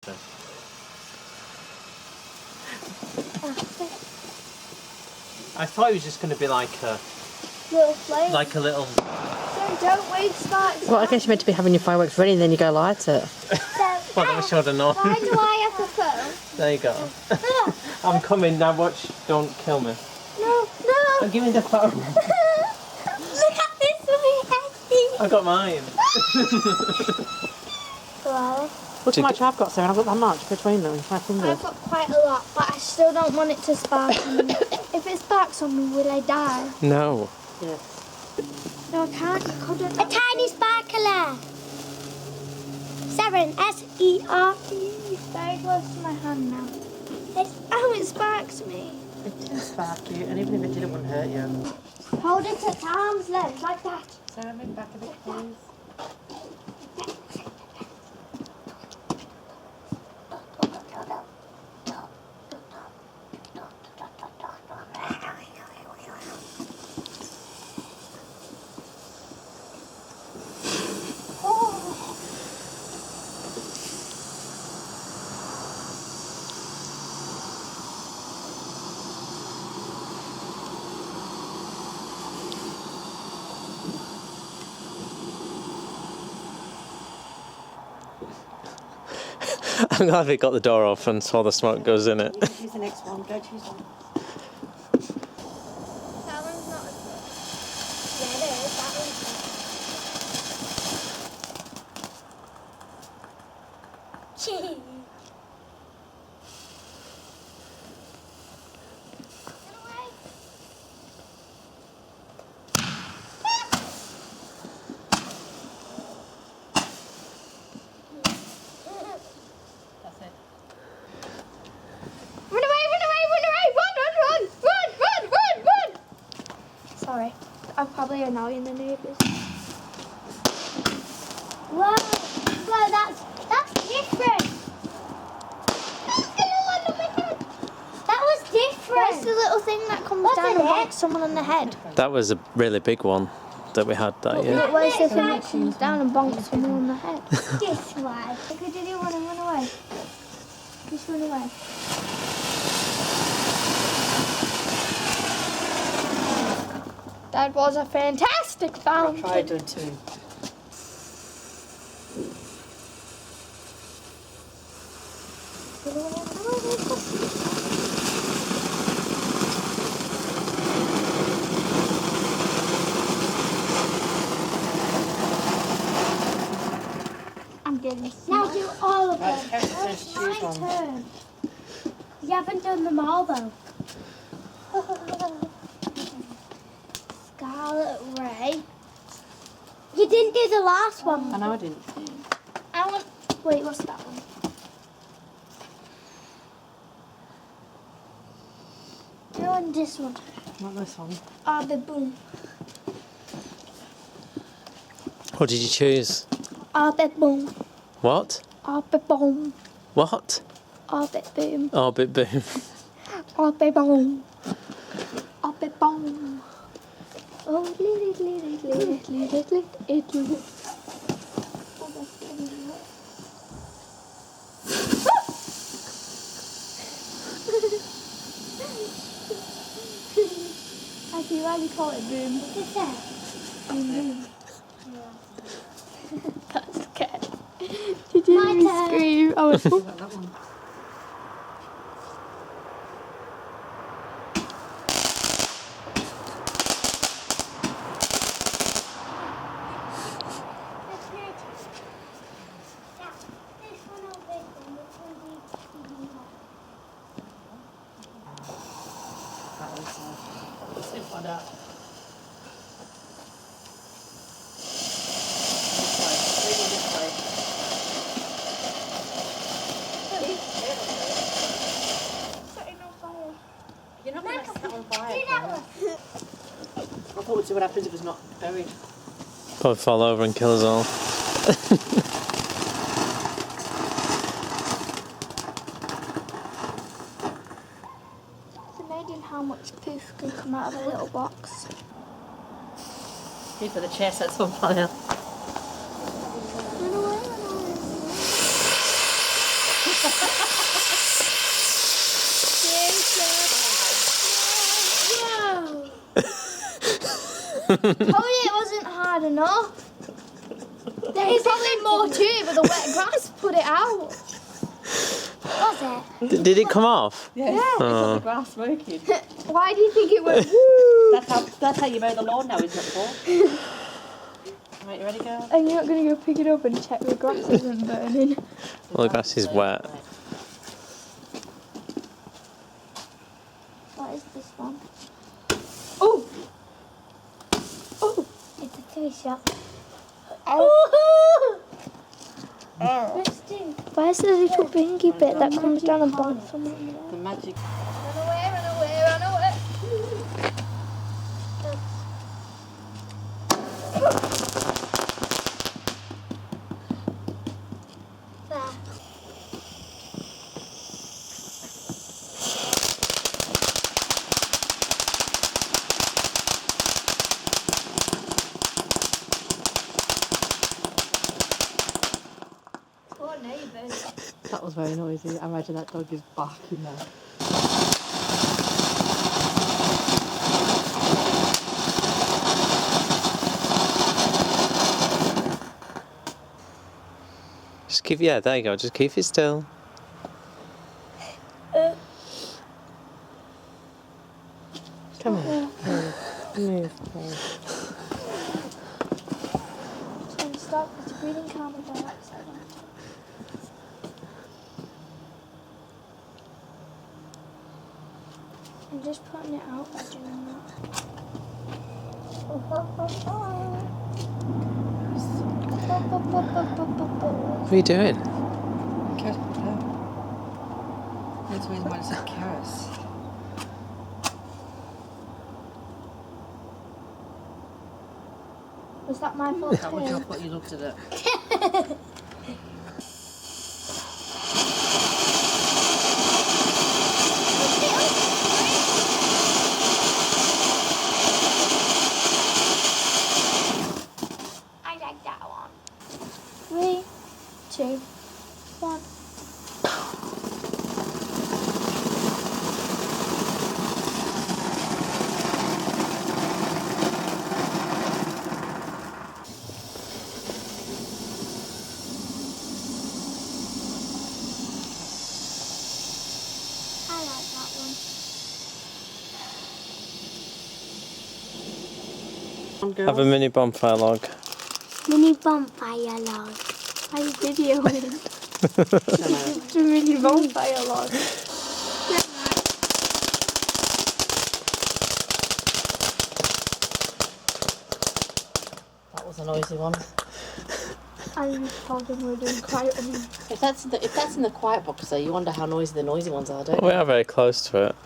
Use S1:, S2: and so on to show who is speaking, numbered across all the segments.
S1: I thought it was just going to be like a
S2: little flame.
S1: Like a little.
S2: Don't waste sparks.
S3: Well, I guess you're meant to be having your fireworks ready and then you go light it.
S1: Well, I should have known.
S2: Why do I have a phone?
S1: There you go. I'm coming now. Watch. Don't kill me.
S2: No.
S1: Oh, give me the phone.
S2: Look at this one.
S1: I got mine.
S2: Hello.
S3: Look how much I've got, Sarah. I've got that much between them. My fingers.
S2: I've got quite a lot, but I still don't want it to spark on me. If it sparks on me, will I die?
S1: No.
S3: Yes.
S2: No, I can't. You couldn't. A tiny sparkler. Cerys, S-E-R-E. It's very close to my hand now. It sparks me.
S3: It didn't spark you, and even if it did, it wouldn't hurt you.
S2: Hold it at arm's length, like that.
S3: Sarah, move back a bit, please.
S1: I'm glad we got the door off and saw the smoke goes in it.
S3: Choose the next one. Go choose one.
S2: That one's not as good. Yeah, it is. That one's good. Cheese. Get away.
S3: That's it.
S2: Run away, run away, run away! Run! Sorry, I'm probably annoying the neighbours. Whoa, that's different. That's gonna land on my head. That was different. Where's the little thing that comes down and bonks someone on the head?
S1: That was a really big one that we had that year.
S2: Where's the thing that comes down and bonks someone on the head? This way. Okay, did you want to run away? Just run away. That was a fantastic fountain.
S3: Try doing two.
S2: I'm getting now do all of them.
S3: Right,
S2: It's my
S3: choose one.
S2: turn. You haven't done them all though. Scarlet Ray. You didn't do the last one.
S3: I know I didn't.
S2: I want. Wait, what's that one? I want this one.
S3: Not this one.
S2: Boom.
S1: What did you choose?
S2: Boom.
S1: What?
S2: Boom.
S1: What?
S2: Boom.
S1: Orbit boom.
S2: Boom. Boom. Oh, it. I see why we call it boom. What's that? Boom. That's scared. Did you hear me scream? Oh,
S3: What about that one? That one's let's see what that. This way.
S2: Setting on fire.
S3: You're not going to set that on fire.
S2: See that one?
S3: I thought we'd see what happens if it's not buried.
S1: Probably fall over and kill us all.
S2: It's amazing how much poof can come out of a little box.
S3: Here for the chair sets on fire.
S2: Run away, run away. Told you it wasn't hard enough. There's probably more to it, but the wet grass put it out. Was it?
S1: Did it come off?
S3: Yeah, it's on the grass smoking.
S2: Why do you think it went woo?
S3: That's how you mow the lawn now, isn't it, Paul? Right, you ready, girl?
S2: And you're not going to go pick it up and check the grass isn't burning.
S1: Well, the grass is wet.
S2: What is this one? Oh! Oh! It's a fish shop. Oh! Where's the little bingy bit that comes down the bottom?
S3: The magic.
S2: Run away, run away, run away. There. Poor neighbours.
S3: That was very noisy. I imagine that dog is barking now.
S1: Just keep, yeah, there you go. Just keep it still.
S3: Come on. Move, Paul.
S2: Trying to stop the breathing carbon dioxide. I'm just putting it out by doing that.
S1: What are you doing?
S3: Carrot's put out. That's the reason why I said carrots.
S2: Was that my fault
S3: That was
S2: too?
S3: your fault, you looked at it.
S2: I like that one. 3, 2, 1. I like that one.
S3: Come on, girls.
S1: Have a mini bonfire log.
S2: Mini bonfire log. Are you videoing? It's a mini bonfire log.
S3: That was a noisy one.
S2: I told them we're doing quiet one.
S3: If that's in the quiet box, though, you wonder how noisy the noisy ones are, don't you?
S1: We are very close to it.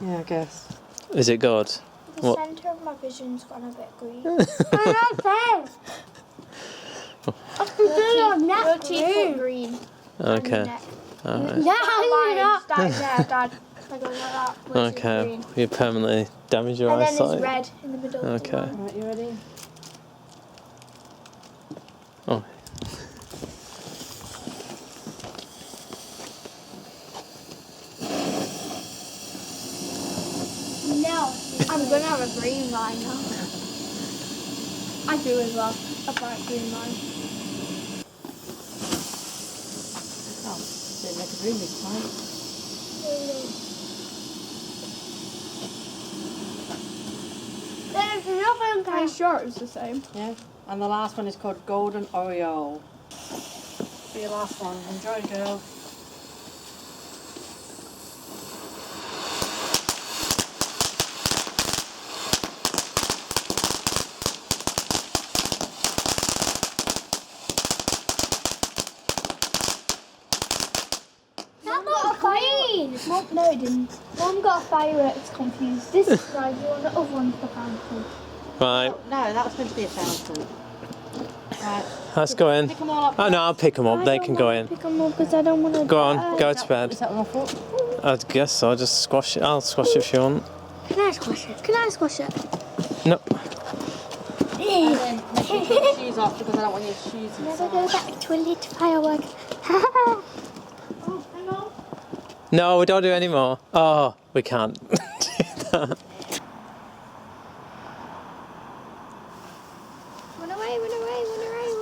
S3: Yeah, I guess.
S1: Is it good?
S2: The
S1: What?
S2: centre of my vision's gone a bit green. I'm not fair. Your teeth look green.
S1: Okay. Alright.
S2: Yeah, how you not? Dad, yeah, Dad. I go like that. Where's it
S1: Okay.
S2: green?
S1: You permanently damage your
S2: And then
S1: eyesight.
S2: it's red in the middle. Of the
S1: Okay.
S2: line.
S3: Right, you ready?
S1: Oh.
S2: No, I'm gonna have a green line now. I do as well. A bright green line.
S3: Oh, didn't make a green this time.
S2: There's nothing. Are you sure it was the same?
S3: Yeah. And the last one is called Golden Oreo. Be your last one. Enjoy, girl.
S2: That got green. Mom, no, it didn't. Mom got fireworks confused. This is right. You want the other one's the fountain.
S1: Right.
S3: Oh, no, that was meant to be a fountain. Right.
S1: Let's go in.
S3: Pick them all up.
S1: Oh no, I'll pick them up. They can go in.
S2: Pick them up because I don't want to.
S1: Go on, go to bed.
S3: Is that my fault?
S1: I guess so. Just squash it. I'll squash it if you want.
S2: Can I squash it? Can I squash it?
S1: No.
S3: And then make sure you take your shoes off because I don't want your shoes
S2: Never
S3: inside.
S2: go back to a lit firework. Oh,
S1: No, we don't do any more. Oh, we can't do that.
S2: Run away, run away, run away,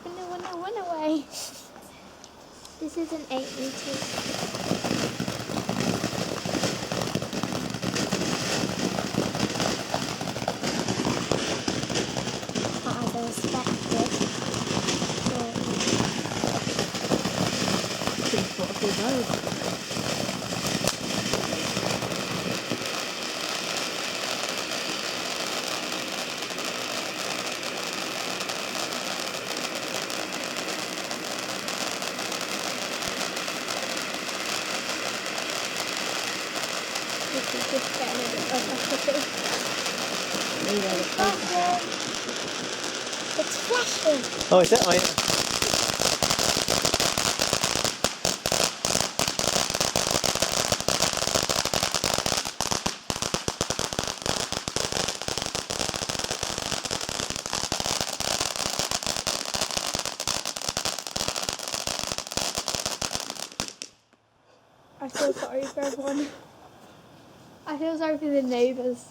S2: run away, run away. This isn't 8 meters. Not as I expected. This is just getting a bit unnecessary. It's flashing.
S1: Oh, is it? Oh, yeah.
S2: I feel sorry for everyone. I feel sorry for the neighbours.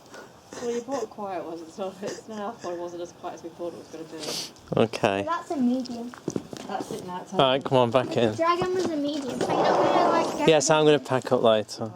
S3: Well, you bought a quiet one, so it's not our fault it wasn't as quiet as we thought it was going to be.
S1: Okay.
S2: That's a medium.
S3: That's it now.
S1: Alright, come on, back
S2: The
S1: in.
S2: dragon was a medium. So you're not going to like.
S1: Yes, I'm going to pack up later.